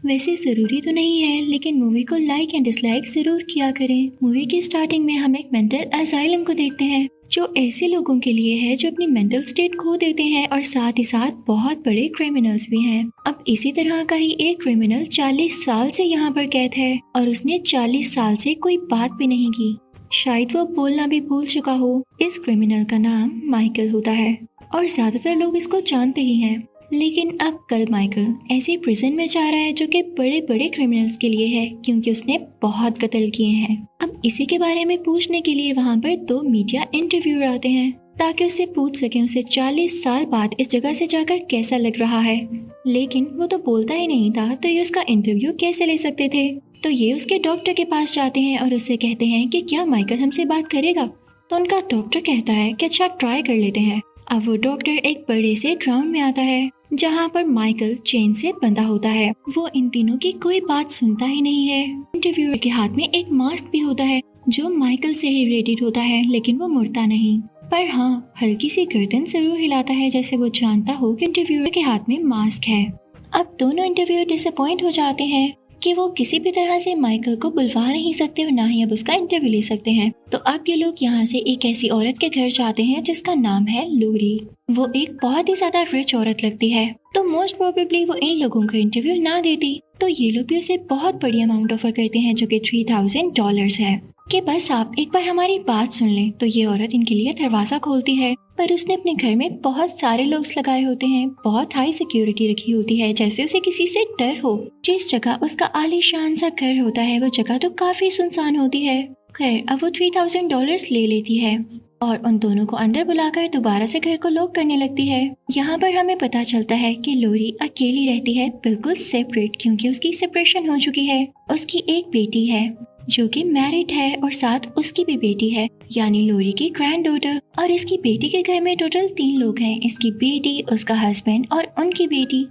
वैसे ज़रूरी तो नहीं है, लेकिन मूवी को लाइक एंड डिसलाइक ज़रूर किया करें। मूवी की स्टार्टिंग में हम एक मेंटल असाइलम को देखते हैं, जो ऐसे लोगों के लिए है जो अपनी मेंटल स्टेट खो देते हैं और साथ ही साथ बहुत बड़े क्रिमिनल्स भी हैं। अब इसी तरह का ही एक क्रिमिनल 40 साल से यहाँ पर कैद है और उसने 40 साल से कोई बात भी नहीं की। शायद वो बोलना भी भूल चुका हो। इस क्रिमिनल का नाम माइकल होता है और ज्यादातर लोग इसको जानते ही हैं। लेकिन अब कल माइकल ऐसे प्रिजन में जा रहा है जो कि बड़े बड़े क्रिमिनल्स के लिए है, क्योंकि उसने बहुत कत्ल किए हैं। अब इसी के बारे में पूछने के लिए वहाँ पर 2 मीडिया इंटरव्यूअर आते हैं ताकि उससे पूछ सके उसे 40 साल बाद इस जगह से जाकर कैसा लग रहा है। लेकिन वो तो बोलता ही नहीं था, तो ये उसका इंटरव्यू कैसे ले सकते थे। तो ये उसके डॉक्टर के पास जाते हैं और उससे कहते हैं कि क्या माइकल हमसे बात करेगा। तो उनका डॉक्टर कहता है कि अच्छा ट्राई कर लेते हैं। अब वो डॉक्टर एक बड़े से ग्राउंड में आता है जहाँ पर माइकल चेन से बंधा होता है। वो इन तीनों की कोई बात सुनता ही नहीं है। इंटरव्यूअर के हाथ में एक मास्क भी होता है जो माइकल से ही रिलेटेड होता है, लेकिन वो मुड़ता नहीं, पर हाँ हल्की सी गर्दन जरूर हिलाता है, जैसे वो जानता हो कि इंटरव्यूअर के हाथ में मास्क है। अब दोनों इंटरव्यूअर डिसअपॉइंट हो जाते हैं कि वो किसी भी तरह से माइकल को बुलवा नहीं सकते और ना ही अब उसका इंटरव्यू ले सकते हैं। तो अब ये लोग यहाँ से एक ऐसी औरत के घर जाते हैं जिसका नाम है लोरी। वो एक बहुत ही ज्यादा रिच औरत लगती है, तो मोस्ट प्रोबेबली वो इन लोगों का इंटरव्यू ना देती। तो ये लोग भी उसे बहुत बड़ी अमाउंट ऑफर करते हैं जो कि $3000 है कि बस आप एक बार हमारी बात सुन लें। तो ये औरत इनके लिए दरवाजा खोलती है, पर उसने अपने घर में बहुत सारे लोग लगाए होते हैं, बहुत हाई सिक्योरिटी रखी होती है, जैसे उसे किसी से डर हो। जिस जगह उसका आलीशान सा घर होता है वो जगह तो काफी सुनसान होती है। खैर अब वो $3000 ले लेती है और उन दोनों को अंदर बुलाकर दोबारा से घर को लॉक करने लगती है। यहाँ पर हमें पता चलता है कि लोरी अकेली रहती है, बिल्कुल सेपरेट, क्योंकि उसकी सेपरेशन हो चुकी है। उसकी एक बेटी है जो कि मैरिड है और साथ उसकी भी बेटी है, यानी लोरी की ग्रैंड डॉटर। और इसकी बेटी के घर में टोटल 3 लोग हैं, इसकी बेटी, उसका हस्बैंड और उनकी बेटी।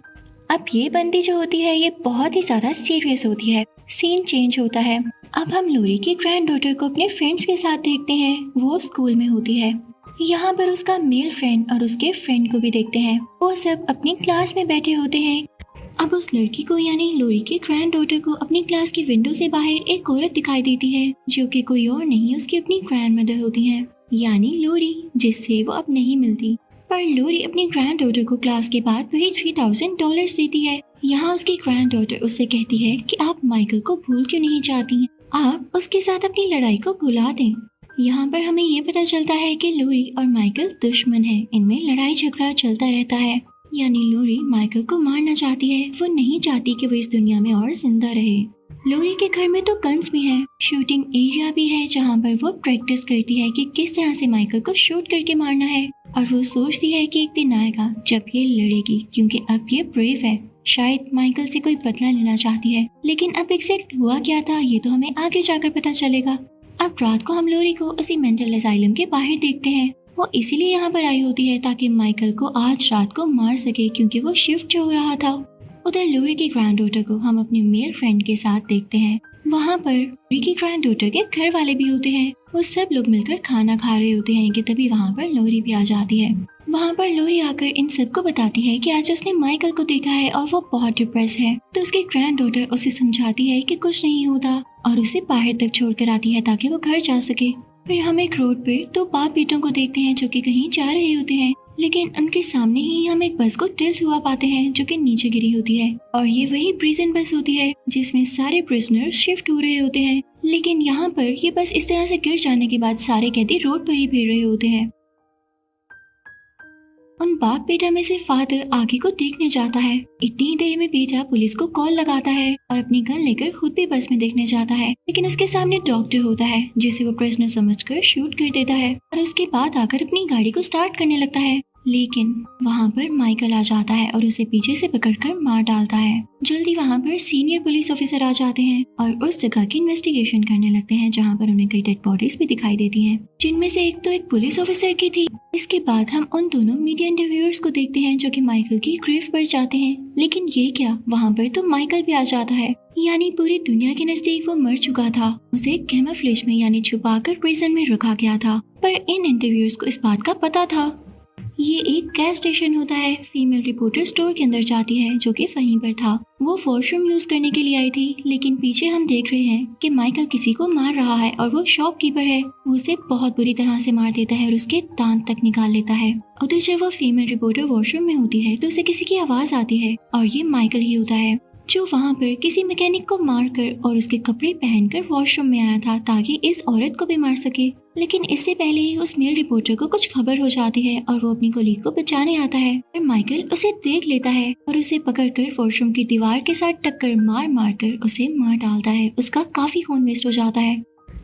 अब ये बंदी जो होती है ये बहुत ही ज्यादा सीरियस होती है। सीन चेंज होता है। अब हम लोरी की ग्रैंड डॉटर को अपने फ्रेंड्स के साथ देखते हैं। वो स्कूल में होती है। यहाँ पर उसका मेल फ्रेंड और उसके फ्रेंड को भी देखते हैं। वो सब अपनी क्लास में बैठे होते हैं। अब उस लड़की को यानी लोरी की ग्रैंड डॉटर को अपनी क्लास की विंडो से बाहर एक औरत दिखाई देती है जो कि कोई और नहीं उसकी अपनी ग्रैंड मदर होती है, यानी लोरी, जिससे वो अब नहीं मिलती। पर लोरी अपनी ग्रैंड डॉटर को क्लास के बाद वही $3000 देती है। यहाँ उसकी ग्रैंड डॉटर उससे कहती है कि आप माइकल को भूल क्यों नहीं चाहती, आप उसके साथ अपनी लड़ाई को भुला दें। यहाँ पर हमें ये पता चलता है कि लोरी और माइकल दुश्मन है, इनमें लड़ाई झगड़ा चलता रहता है। यानी लोरी माइकल को मारना चाहती है, वो नहीं चाहती कि वो इस दुनिया में और जिंदा रहे। लोरी के घर में तो गन्स भी है, शूटिंग एरिया भी है जहाँ पर वो प्रैक्टिस करती है कि किस तरह से माइकल को शूट करके मारना है। और वो सोचती है कि एक दिन आएगा जब ये लड़ेगी, क्योंकि अब ये ब्रेव है। शायद माइकल से कोई बदला लेना चाहती है, लेकिन अब एग्जैक्ट हुआ क्या था ये तो हमें आगे जाकर पता चलेगा। अब रात को हम लोरी को उसी मेंटल असाइलम के बाहर देखते हैं। वो इसीलिए यहाँ पर आई होती है ताकि माइकल को आज रात को मार सके, क्योंकि वो शिफ्ट हो रहा था। उधर लोरी की ग्रैंड डॉटर को हम अपने मेल फ्रेंड के साथ देखते हैं। वहाँ पर लोरी की ग्रैंड डॉटर के घर वाले भी होते हैं। वो सब लोग मिलकर खाना खा रहे होते हैं कि तभी वहाँ पर लोरी भी आ जाती है। वहाँ पर लोरी आकर इन सबको बताती है कि आज उसने माइकल को देखा है और वो बहुत डिप्रेस है। तो उसकी ग्रैंड डॉटर उसे समझाती है कि कुछ नहीं होता और उसे बाहर तक छोड़कर आती है ताकि वो घर जा सके। फिर हम एक रोड पर 2 बाप बेटों को देखते हैं जो कि कहीं जा रहे होते हैं, लेकिन उनके सामने ही हम एक बस को टिल्ट हुआ पाते हैं जो कि नीचे गिरी होती है। और ये वही प्रिजन बस होती है जिसमें सारे प्रिजनर शिफ्ट हो रहे होते हैं। लेकिन यहाँ पर ये बस इस तरह से गिर जाने के बाद सारे कैदी रोड पर ही फिर रहे होते हैं। उन बाप बेटा में से फादर आगे को देखने जाता है। इतनी देर में बेटा पुलिस को कॉल लगाता है और अपनी गन लेकर खुद भी बस में देखने जाता है, लेकिन उसके सामने डॉक्टर होता है जिसे वो प्रिजनर समझकर शूट कर देता है और उसके बाद आकर अपनी गाड़ी को स्टार्ट करने लगता है। लेकिन वहाँ पर माइकल आ जाता है और उसे पीछे से पकड़कर मार डालता है। जल्दी वहाँ पर सीनियर पुलिस ऑफिसर आ जाते हैं और उस जगह की इन्वेस्टिगेशन करने लगते हैं जहाँ पर उन्हें कई डेड बॉडीज भी दिखाई देती हैं, जिनमें से एक तो एक पुलिस ऑफिसर की थी। इसके बाद हम उन दोनों मीडिया इंटरव्यूअर्स को देखते हैं जो कि माइकल की ग्रेव पर जाते हैं। लेकिन ये क्या, वहाँ पर तो माइकल भी आ जाता है, यानी पूरी दुनिया के नजदीक वो मर चुका था। उसे कैमोफ्लेज में यानी छुपाकर प्रिजन में रखा गया था, पर इन इंटरव्यूअर्स को इस बात का पता था। ये एक गैस स्टेशन होता है। फीमेल रिपोर्टर स्टोर के अंदर जाती है जो कि वहीं पर था। वो वॉशरूम यूज करने के लिए आई थी, लेकिन पीछे हम देख रहे हैं कि माइकल किसी को मार रहा है और वो शॉपकीपर है। वो उसे बहुत बुरी तरह से मार देता है और उसके दांत तक निकाल लेता है। उधर जब वो फीमेल रिपोर्टर वॉशरूम में होती है तो उसे किसी की आवाज आती है और ये माइकल ही होता है जो वहाँ पर किसी मैकेनिक को मारकर और उसके कपड़े पहनकर वॉशरूम में आया था ताकि इस औरत को भी मार सके। लेकिन इससे पहले ही उस मेल रिपोर्टर को कुछ खबर हो जाती है और वो अपनी कोलीग को बचाने आता है और माइकल उसे देख लेता है और उसे पकड़कर वॉशरूम की दीवार के साथ टक्कर मार मार कर उसे मार डालता है। उसका काफी खून वेस्ट हो जाता है।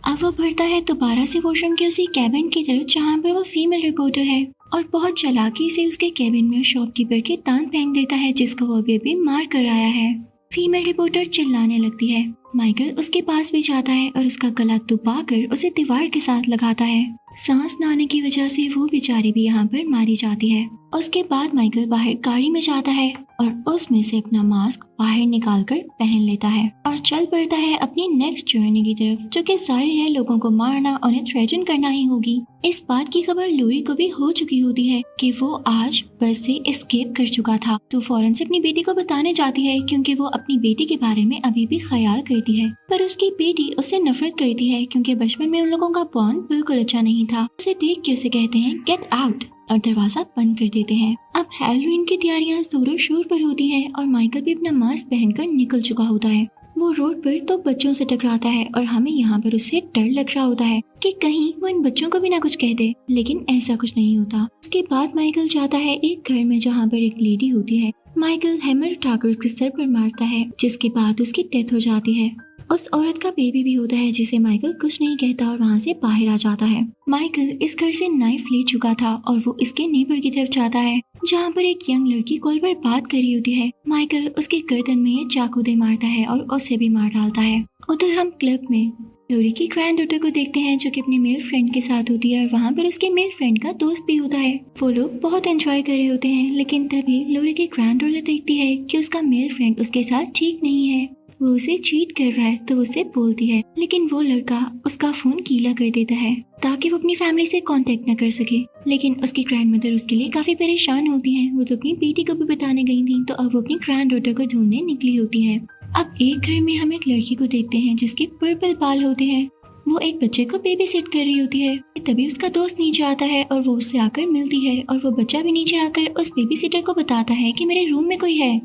अब वो बढ़ता है दोबारा से वॉशरूम के उसी कैबिन की तरफ जहाँ पर वो फीमेल रिपोर्टर है और बहुत चालाकी से उसके कैबिन में शॉपकीपर के दांत फेंक देता है जिसको वो अभी मार कर आया है। फीमेल रिपोर्टर चिल्लाने लगती है। माइकल उसके पास भी जाता है और उसका गला दबाकर उसे दीवार के साथ लगाता है। सांस न आने की वजह से वो बेचारी भी यहाँ पर मारी जाती है। उसके बाद माइकल बाहर गाड़ी में जाता है और उसमें से अपना मास्क बाहर निकालकर पहन लेता है और चल पड़ता है अपनी नेक्स्ट जर्नी की तरफ, जो कि जाहिर है लोगों को मारना, उन्हें थ्रेटन करना ही होगी। इस बात की खबर लोरी को भी हो चुकी होती है कि वो आज बस से एस्केप कर चुका था, तो फौरन से अपनी बेटी को बताने जाती है क्योंकि वो अपनी बेटी के बारे में अभी भी ख्याल करती है। पर उसकी बेटी उससे नफरत करती है क्योंकि बचपन में उन लोगों का बॉन्ड बिल्कुल अच्छा नहीं था। उसे देख के उसे कहते हैं गेट आउट और दरवाजा बंद कर देते हैं। अब हैलोवीन की तैयारियां जोरों शोर पर होती हैं और माइकल भी अपना मास्क पहनकर निकल चुका होता है। वो रोड पर तो बच्चों से टकराता है और हमें यहाँ पर उससे डर लग रहा होता है कि कहीं वो इन बच्चों को भी ना कुछ कह दे, लेकिन ऐसा कुछ नहीं होता। उसके बाद माइकल जाता है एक घर में जहाँ पर एक लेडी होती है। माइकल हैमर उठाकर उसके सर पर मारता है जिसके बाद उसकी डेथ हो जाती है। उस औरत का बेबी भी होता है जिसे माइकल कुछ नहीं कहता और वहाँ से बाहर आ जाता है। माइकल इस घर से नाइफ ले चुका था और वो इसके नेबर की तरफ जाता है जहाँ पर एक यंग लड़की कॉल पर बात कर रही होती है। माइकल उसके गर्दन में ये चाकू दे मारता है और उसे भी मार डालता है। उधर हम क्लब में लोरी की ग्रैंड डॉटर को देखते हैं जो कि अपने मेल फ्रेंड के साथ होती है और वहाँ पर उसके मेल फ्रेंड का दोस्त भी होता है। वो लोग बहुत एंजॉय कर रहे होते हैं, लेकिन तभी लोरी की ग्रैंड डॉटर देखती है कि उसका मेल फ्रेंड उसके साथ ठीक नहीं है, वो उसे चीट कर रहा है। तो उसे बोलती है, लेकिन वो लड़का उसका फोन गीला कर देता है ताकि वो अपनी फैमिली से कांटेक्ट न कर सके। लेकिन उसकी ग्रैंड मदर उसके लिए काफी परेशान होती हैं। वो तो अपनी बेटी को भी बताने गई थी, तो अब वो अपनी ग्रैंड डॉटर को ढूंढने निकली होती है। अब एक घर में हम एक लड़की को देखते हैं जिसके पर्पल बाल होते हैं। वो एक बच्चे को बेबी सिट कर रही होती है। तभी उसका दोस्त नीचे आता है और वो उससे आकर मिलती है और वो बच्चा भी नीचे आकर उस बेबी सिटर को बताता है कि मेरे रूम में कोई है।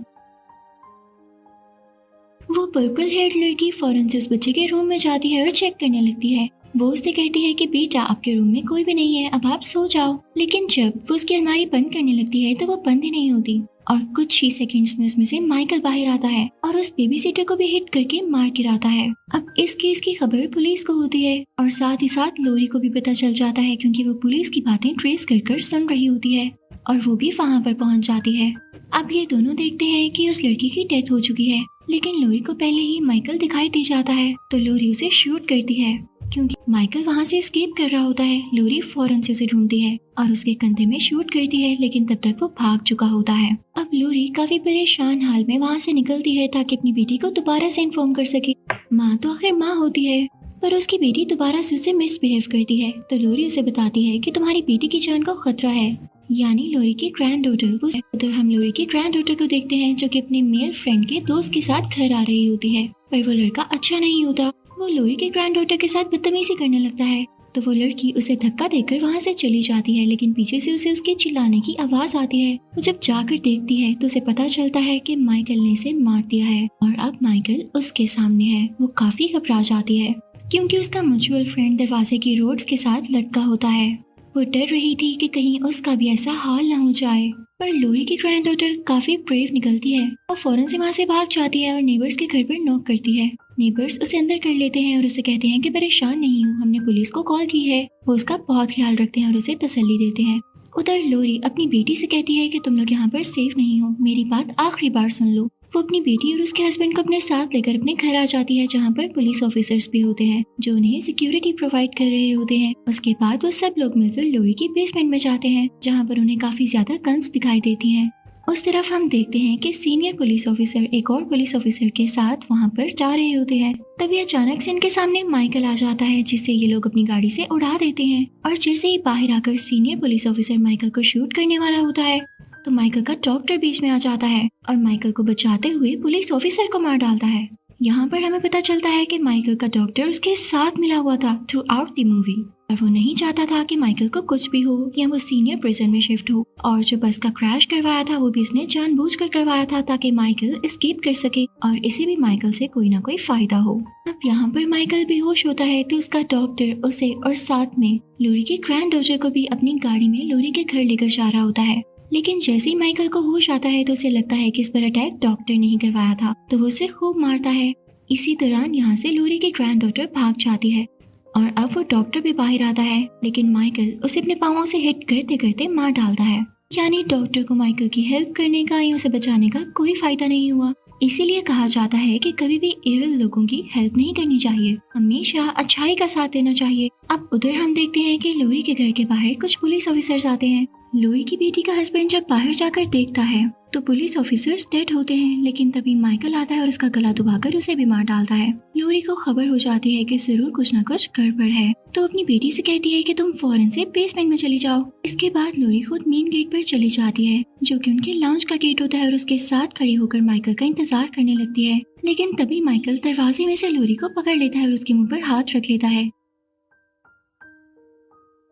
वो पर्पल हेयर लड़की फौरन से उस बच्चे के रूम में जाती है और चेक करने लगती है। वो उससे कहती है कि बेटा आपके रूम में कोई भी नहीं है, अब आप सो जाओ। लेकिन जब वो उसकी अलमारी बंद करने लगती है तो वो बंद ही नहीं होती और कुछ ही सेकंड्स में उसमें से माइकल बाहर आता है और उस बेबी सिटर को भी हिट करके मार गिराता है। अब इस केस की खबर पुलिस को होती है और साथ ही साथ लोरी को भी पता चल जाता है क्योंकि वो पुलिस की बातें ट्रेस कर सुन रही होती है और वो भी वहाँ पर पहुँच जाती है। अब ये दोनों देखते हैं कि उस लड़की की डेथ हो चुकी है, लेकिन लोरी को पहले ही माइकल दिखाई दे जाता है तो लोरी उसे शूट करती है क्योंकि माइकल वहाँ से एस्केप कर रहा होता है। लोरी फौरन से उसे ढूंढती है और उसके कंधे में शूट करती है, लेकिन तब तक वो भाग चुका होता है। अब लोरी काफी परेशान हाल में वहाँ से निकलती है ताकि अपनी बेटी को दोबारा से इन्फॉर्म कर सके। माँ तो आखिर माँ होती है, पर उसकी बेटी दोबारा से उसे मिसबिहेव करती है तो लोरी उसे बताती है कि तुम्हारी बेटी की जान को खतरा है, यानी लोरी की ग्रैंड डॉटर। उधर हम लोरी की ग्रैंड डॉटर को देखते हैं जो कि अपने मेल फ्रेंड के दोस्त के साथ घर आ रही होती है, पर वो लड़का अच्छा नहीं होता। वो लोरी के ग्रैंड डॉटर के साथ बदतमीजी करने लगता है तो वो लड़की उसे धक्का देकर वहाँ से चली जाती है, लेकिन पीछे से उसे उसके चिल्लाने की आवाज आती है। वो जब जाकर देखती है तो उसे पता चलता है कि माइकल ने इसे मार दिया है और अब माइकल उसके सामने है। वो काफी घबरा जाती है क्योंकि उसका म्यूचुअल फ्रेंड दरवाजे की रोड्स के साथ लटका होता है। वो डर रही थी कि कहीं उसका भी ऐसा हाल ना हो जाए, पर लोरी की ग्रैंड डॉटर काफी ब्रेव निकलती है और फौरन से वहाँ से भाग जाती है और नेबर्स के घर पर नॉक करती है। नेबर्स उसे अंदर कर लेते हैं और उसे कहते हैं कि परेशान नहीं हूँ, हमने पुलिस को कॉल की है। वो उसका बहुत ख्याल रखते हैं और उसे तसल्ली देते हैं। उधर लोरी अपनी बेटी से कहती है कि तुम लोग यहाँ पर सेफ नहीं हो, मेरी बात आखिरी बार सुन लो। वो अपनी बेटी और उसके हस्बैंड को अपने साथ लेकर अपने घर आ जाती है जहाँ पर पुलिस ऑफिसर्स भी होते हैं जो उन्हें सिक्योरिटी प्रोवाइड कर रहे होते हैं। उसके बाद वो सब लोग मिलकर लोरी की बेसमेंट में जाते हैं जहाँ पर उन्हें काफी ज्यादा गन्स दिखाई देती हैं। उस तरफ हम देखते हैं कि सीनियर पुलिस ऑफिसर एक और पुलिस ऑफिसर के साथ वहाँ पर जा रहे होते हैं। तभी अचानक से इनके सामने माइकल आ जाता है, जिससे ये लोग अपनी गाड़ी से उड़ा देते हैं। और जैसे ही बाहर आकर सीनियर पुलिस ऑफिसर माइकल को शूट करने वाला होता है तो माइकल का डॉक्टर बीच में आ जाता है और माइकल को बचाते हुए पुलिस ऑफिसर को मार डालता है। यहाँ पर हमें पता चलता है कि माइकल का डॉक्टर उसके साथ मिला हुआ था थ्रू आउट द मूवी और वो नहीं चाहता था कि माइकल को कुछ भी हो या वो सीनियर प्रिजन में शिफ्ट हो। और जो बस का क्रैश करवाया था वो भी इसने जानबूझकर करवाया था ताकि माइकल एस्केप कर सके और इसे भी माइकल से कोई ना कोई फायदा हो। अब यहाँ पर माइकल बेहोश होता है तो उसका डॉक्टर उसे और साथ में लोरी की ग्रैंड डॉटर को भी अपनी गाड़ी में लोरी के घर लेकर जा रहा होता है। लेकिन जैसे ही माइकल को होश आता है तो उसे लगता है कि इस पर अटैक डॉक्टर ने ही करवाया था, तो वो उसे खूब मारता है। इसी दौरान यहाँ से लोरी की ग्रैंड डॉटर भाग जाती है और अब वो डॉक्टर भी बाहर आता है, लेकिन माइकल उसे अपने पाँवों से हिट करते करते मार डालता है। यानी डॉक्टर को माइकल की हेल्प करने का या उसे बचाने का कोई फायदा नहीं हुआ। इसीलिए कहा जाता है कि कभी भी एविल लोगों की हेल्प नहीं करनी चाहिए, हमेशा अच्छाई का साथ देना चाहिए। अब उधर हम देखते हैं कि लोरी के घर के बाहर कुछ पुलिस ऑफिसर्स आते हैं। लोरी की बेटी का हस्बैंड जब बाहर जाकर देखता है तो पुलिस ऑफिसर्स डेड होते हैं, लेकिन तभी माइकल आता है और उसका गला दबाकर उसे भी मार डालता है। लोरी को खबर हो जाती है कि जरूर कुछ न कुछ गड़बड़ है, तो अपनी बेटी से कहती है कि तुम फौरन से बेसमेंट में चली जाओ। इसके बाद लोरी खुद मेन गेट पर चली जाती है, जो कि उनके लॉन्च का गेट होता है, और उसके साथ खड़ी होकर माइकल का इंतजार करने लगती है। लेकिन तभी माइकल दरवाजे में से लोरी को पकड़ लेता है और उसके मुंह पर हाथ रख लेता है,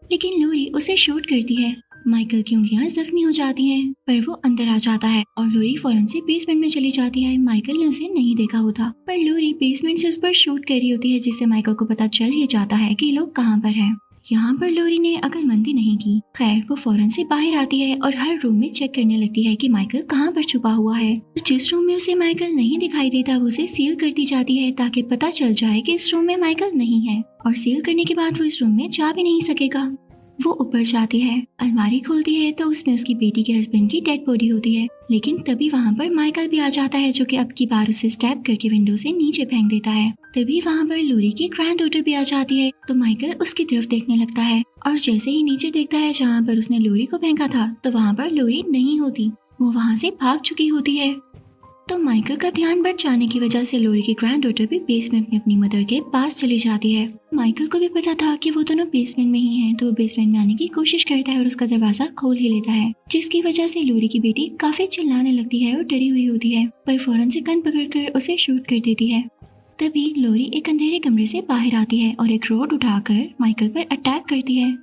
लेकिन लोरी उसे शूट करती है। माइकल की उंगलियां जख्मी हो जाती हैं, पर वो अंदर आ जाता है और लोरी फौरन से बेसमेंट में चली जाती है। माइकल ने उसे नहीं देखा होता, पर लोरी बेसमेंट से उस पर शूट कर रही होती है, जिससे माइकल को पता चल ही जाता है कि लोग कहाँ पर हैं। यहाँ पर लोरी ने अक्लमंदी नहीं की। खैर, वो फौरन से बाहर आती है और हर रूम में चेक करने लगती है कि माइकल कहाँ पर छुपा हुआ है। जिस रूम में उसे माइकल नहीं दिखाई देता वो उसे सील करती जाती है, ताकि पता चल जाए कि इस रूम में माइकल नहीं है, और सील करने के बाद वो इस रूम में जा भी नहीं सकेगा। वो ऊपर जाती है, अलमारी खोलती है तो उसमें उसकी बेटी के हस्बैंड की डेड बॉडी होती है। लेकिन तभी वहाँ पर माइकल भी आ जाता है, जो कि अब की बार उसे स्टैब करके विंडो से नीचे फेंक देता है। तभी वहाँ पर लोरी की ग्रैंड डॉटर भी आ जाती है, तो माइकल उसकी तरफ देखने लगता है और जैसे ही नीचे देखता है जहाँ पर उसने लोरी को फेंका था, तो वहाँ पर लोरी नहीं होती, वो वहाँ से भाग चुकी होती है। तो माइकल का ध्यान बढ़ जाने की वजह से लोरी की ग्रैंड डॉटर भी बेसमेंट में अपनी मदर के पास चली जाती है। माइकल को भी पता था कि वो दोनों बेसमेंट में ही हैं, तो वो बेसमेंट में आने की कोशिश करता है और उसका दरवाजा खोल ही लेता है, जिसकी वजह से लोरी की बेटी काफी चिल्लाने लगती है और डरी हुई होती है, पर फौरन से गन पकड़कर उसे शूट कर देती है। तभी लोरी एक अंधेरे कमरे से बाहर आती है और एक रॉड उठाकर माइकल पर अटैक करती है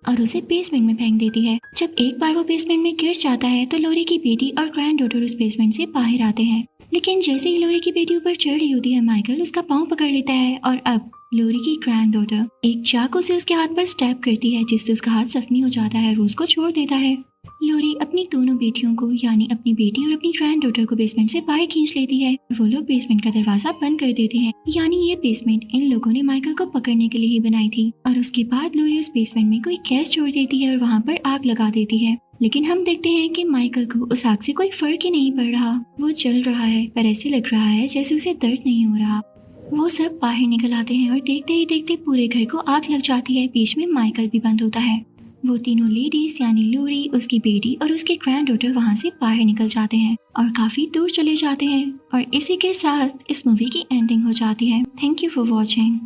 और उसे बेसमेंट में फेंक देती है। जब एक बार वो बेसमेंट में गिर जाता है तो लोरी की बेटी और ग्रैंड डॉटर उस बेसमेंट से बाहर आते हैं, लेकिन जैसे ही लोरी की बेटी ऊपर चढ़ रही होती है, माइकल उसका पाँव पकड़ लेता है और अब लोरी की ग्रैंड डॉटर एक चाकू से उसके हाथ पर स्टैब करती है, जिससे उसका हाथ जख्मी हो जाता है और उसको छोड़ देता है। लोरी अपनी दोनों बेटियों को, यानी अपनी बेटी और अपनी ग्रैंड डॉटर को बेसमेंट से बाहर खींच लेती है। वो लोग बेसमेंट का दरवाजा बंद कर देते हैं, यानी ये बेसमेंट इन लोगों ने माइकल को पकड़ने के लिए ही बनाई थी। और उसके बाद लोरी उस बेसमेंट में कोई गैस छोड़ देती है और वहाँ पर आग लगा देती है। लेकिन हम देखते हैं कि माइकल को उस आग से कोई फर्क ही नहीं पड़ रहा, वो जल रहा है, पर ऐसे लग रहा है जैसे उसे दर्द नहीं हो रहा। वो सब बाहर निकल आते हैं और देखते ही देखते पूरे घर को आग लग जाती है। बीच में माइकल भी बंद होता है। वो तीनों लेडीज, यानी लोरी, उसकी बेटी और उसकी ग्रैंड डॉटर वहाँ से बाहर निकल जाते हैं और काफी दूर चले जाते हैं। और इसी के साथ इस मूवी की एंडिंग हो जाती है। Thank you for watching.